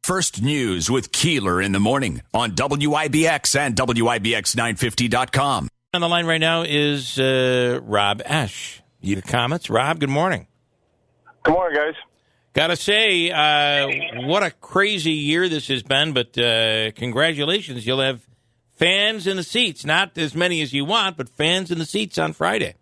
First News with Keeler in the morning on WIBX and WIBX950.com. On the line right now is Rob Esche, Utica Comets. Rob, good morning. Good morning, guys. Got to say, what a crazy year this has been, but congratulations. You'll have fans in the seats, not as many as you want, but fans in the seats on Friday.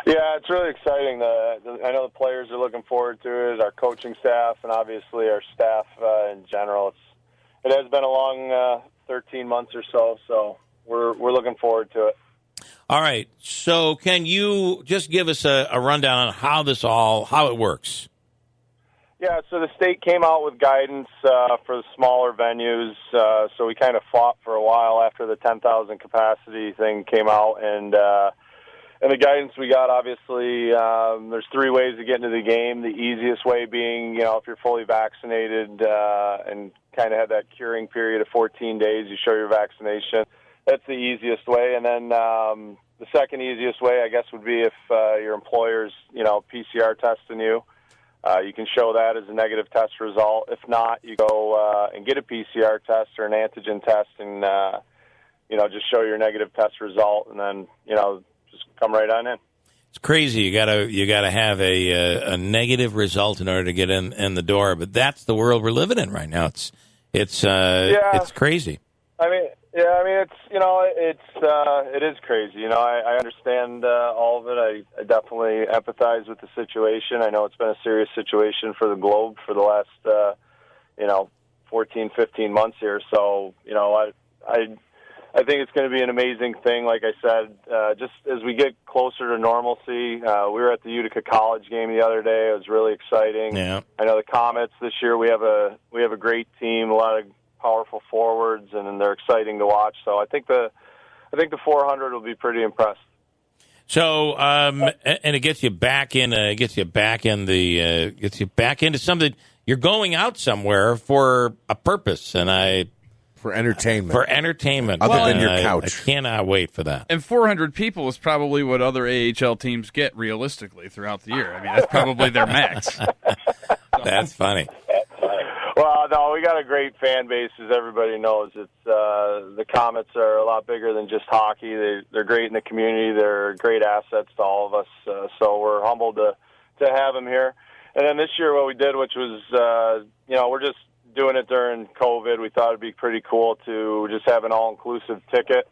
Yeah, it's really exciting. I know the players are looking forward to it, our coaching staff, and obviously our staff in general. It has been a long 13 months or so we're looking forward to it. All right, so can you just give us a rundown on how it works? Yeah, so the state came out with guidance for the smaller venues, so we kind of fought for a while after the 10,000 capacity thing came out, and the guidance we got, obviously, there's three ways to get into the game. The easiest way being, if you're fully vaccinated and kind of have that curing period of 14 days, you show your vaccination. That's the easiest way. And then the second easiest way, I guess, would be if your employer's, PCR testing you. You can show that as a negative test result. If not, you go and get a PCR test or an antigen test and, just show your negative test result and then, just come right on in. It's crazy. You gotta have a negative result in order to get in the door. But that's the world we're living in right now. It's crazy. It is crazy. I understand all of it. I definitely empathize with the situation. I know it's been a serious situation for the globe for the last 14, 15 months here. So I think it's going to be an amazing thing. Like I said, just as we get closer to normalcy, we were at the Utica College game the other day. It was really exciting. Yeah. I know the Comets this year. We have a great team, a lot of powerful forwards, and they're exciting to watch. So I think the 400 will be pretty impressed. So and it gets you back into something. You're going out somewhere for a purpose, and For entertainment. Other than your couch. I cannot wait for that. And 400 people is probably what other AHL teams get realistically throughout the year. I mean, that's probably their max. That's funny. Well, no, we got a great fan base, as everybody knows. It's the Comets are a lot bigger than just hockey. They're great in the community. They're great assets to all of us. So we're humbled to have them here. And then this year, what we did, which was, we're just doing it during COVID. We thought it'd be pretty cool to just have an all-inclusive ticket.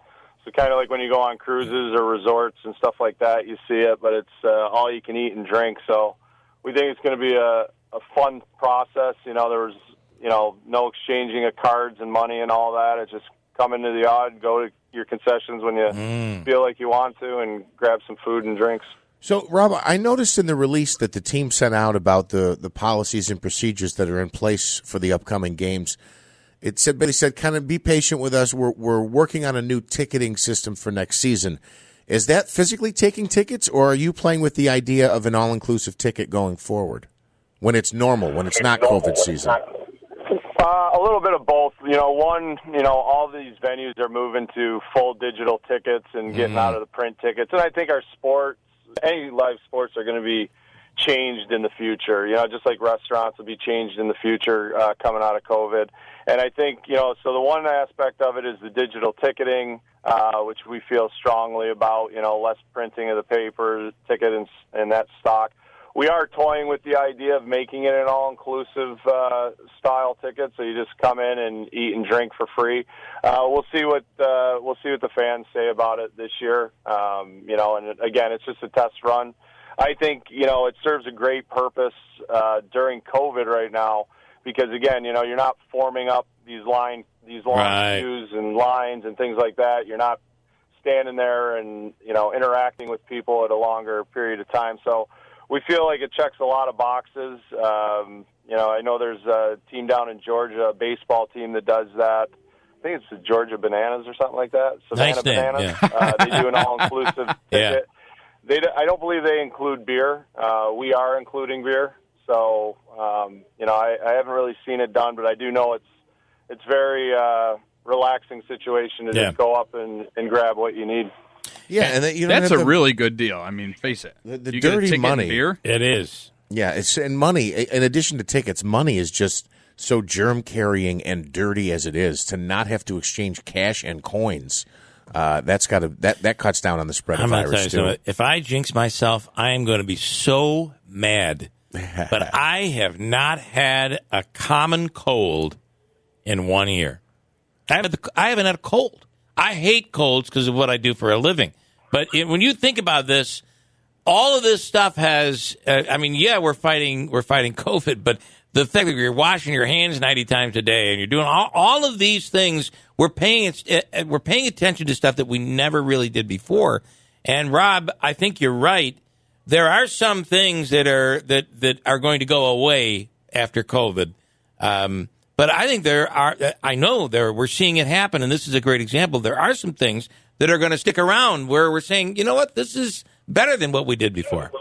So kind of like when you go on cruises or resorts and stuff like that, you see it, but it's all you can eat and drink. So we think it's going to be a fun process. There was, no exchanging of cards and money and all that. It's just come into the odd, go to your concessions when you feel like you want to, and grab some food and drinks. So, Rob, I noticed in the release that the team sent out about the policies and procedures that are in place for the upcoming games. It said, but he said, kind of be patient with us. We're working on a new ticketing system for next season. Is that physically taking tickets, or are you playing with the idea of an all-inclusive ticket going forward when it's normal, when it's not COVID season? A little bit of both. All these venues are moving to full digital tickets and getting out of the print tickets. And I think our any live sports are going to be changed in the future, just like restaurants will be changed in the future coming out of COVID. And I think, so the one aspect of it is the digital ticketing, which we feel strongly about, less printing of the paper ticket and that stock. We are toying with the idea of making it an all-inclusive style ticket, so you just come in and eat and drink for free. We'll see what the fans say about it this year. And again, it's just a test run. I think it serves a great purpose during COVID right now because again, you're not forming up these long queues and lines and things like that. You're not standing there and interacting with people at a longer period of time. So we feel like it checks a lot of boxes. I know there's a team down in Georgia, a baseball team that does that. I think it's the Georgia Bananas or something like that. Savannah nice name, Bananas. yeah. They do an all-inclusive ticket. I don't believe they include beer. We are including beer. So, I haven't really seen it done, but I do know it's very relaxing situation to just go up and grab what you need. Yeah, and that's a really good deal. I mean, face it. The you dirty get a ticket money. and beer? It is. Yeah, and money, in addition to tickets, money is just so germ-carrying and dirty as it is, to not have to exchange cash and coins, that cuts down on the spread of virus, too. If I jinx myself, I am going to be so mad. But I have not had a common cold in 1 year. I haven't had a cold. I hate colds because of what I do for a living. But when you think about this, all of this stuff has. We're fighting COVID, but the fact that you're washing your hands 90 times a day and you're doing all of these things, we're paying attention to stuff that we never really did before. And Rob, I think you're right. There are some things that are going to go away after COVID. But I think we're seeing it happen, and this is a great example. There are some things that are going to stick around where we're saying, you know what, this is better than what we did before.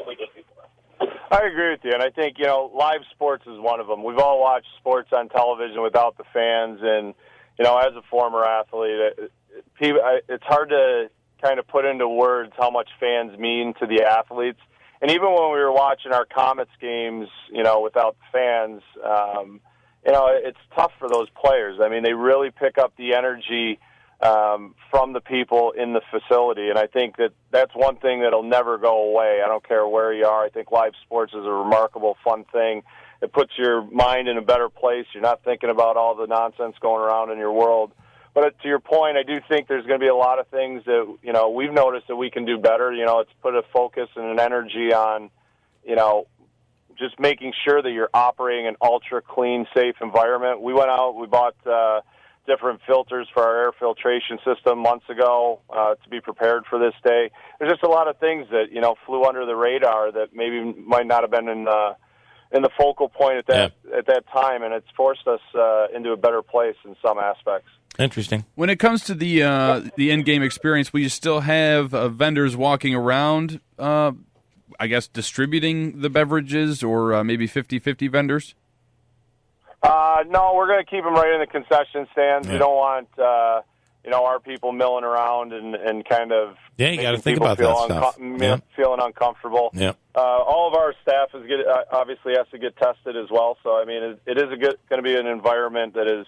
I agree with you, and I think, live sports is one of them. We've all watched sports on television without the fans, and, as a former athlete, it's hard to kind of put into words how much fans mean to the athletes. And even when we were watching our Comets games, without the fans, it's tough for those players. I mean, they really pick up the energy from the people in the facility, and I think that's one thing that'll never go away. I don't care where you are. I think live sports is a remarkable, fun thing. It puts your mind in a better place. You're not thinking about all the nonsense going around in your world. But to your point, I do think there's going to be a lot of things that, we've noticed that we can do better. It's put a focus and an energy on, just making sure that you're operating an ultra clean, safe environment. We went out, we bought different filters for our air filtration system months ago to be prepared for this day. There's just a lot of things that, flew under the radar that maybe might not have been in the focal point at that time, and it's forced us into a better place in some aspects. Interesting. When it comes to the in-game experience, will you still have vendors walking around, I guess, distributing the beverages, or maybe 50-50 vendors? No, we're going to keep them right in the concession stands. Yeah. We don't want, our people milling around and kind of you got to think about that stuff. Feeling uncomfortable. Yeah. All of our staff obviously has to get tested as well. So, I mean, it is going to be an environment that is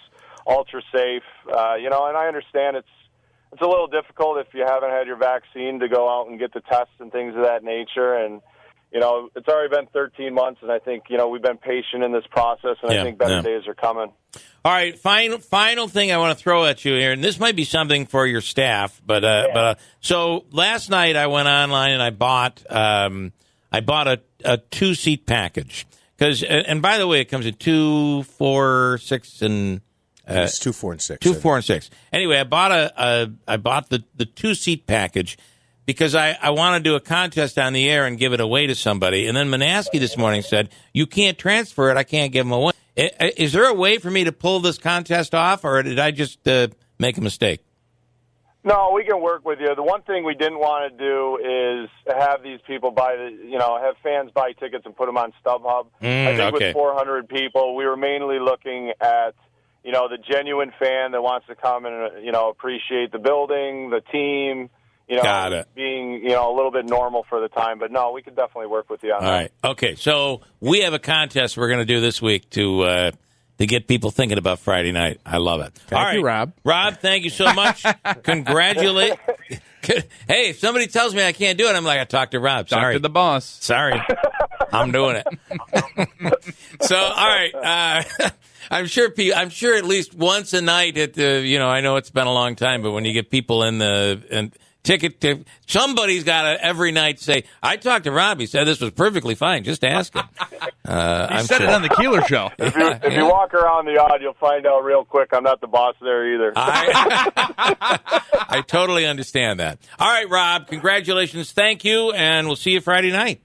ultra safe. And I understand it's a little difficult if you haven't had your vaccine to go out and get the tests and things of that nature. And, it's already been 13 months, and I think, we've been patient in this process, and I think better days are coming. All right, final thing I want to throw at you here, and this might be something for your staff, but so last night I went online and I bought a 2-seat package, and by the way, it comes in 2, 4, 6, and it's 2, 4, and 6. 2, 4, and 6. Anyway, I bought the 2-seat package because I want to do a contest on the air and give it away to somebody. And then Monaski this morning said, you can't transfer it. I can't give them away. Is there a way for me to pull this contest off, or did I just make a mistake? No, we can work with you. The one thing we didn't want to do is have these people have fans buy tickets and put them on StubHub. I think with 400 people, we were mainly looking at, the genuine fan that wants to come and, appreciate the building, the team, Got it. being, a little bit normal for the time. But, no, we could definitely work with you on that. All right. Okay, so we have a contest we're going to do this week to get people thinking about Friday night. I love it. Thank you, Rob. Rob, thank you so much. Congratulate. Hey, if somebody tells me I can't do it, I'm like, I talked to Rob. Sorry. Talk to the boss. Sorry. I'm doing it. So, all right. I'm sure at least once a night at the, I know it's been a long time, but when you get people in the ticket to, somebody's got to every night say, I talked to Rob. He said this was perfectly fine. Just ask him. He said it on the Keeler show. If you walk around the yard, you'll find out real quick I'm not the boss there either. I totally understand that. All right, Rob, congratulations. Thank you, and we'll see you Friday night.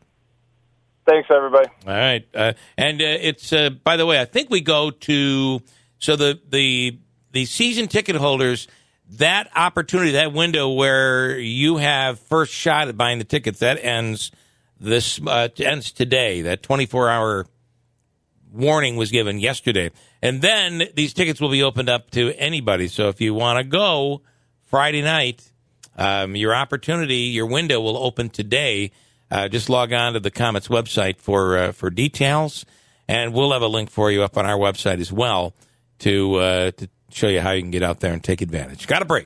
Thanks, everybody. All right. And it's, by the way, I think we go to, so the season ticket holders, that opportunity, that window where you have first shot at buying the tickets, that ends today. That 24-hour warning was given yesterday. And then these tickets will be opened up to anybody. So if you want to go Friday night, your window will open today. Just log on to the Comets website for details. And we'll have a link for you up on our website as well to show you how you can get out there and take advantage. Got a break.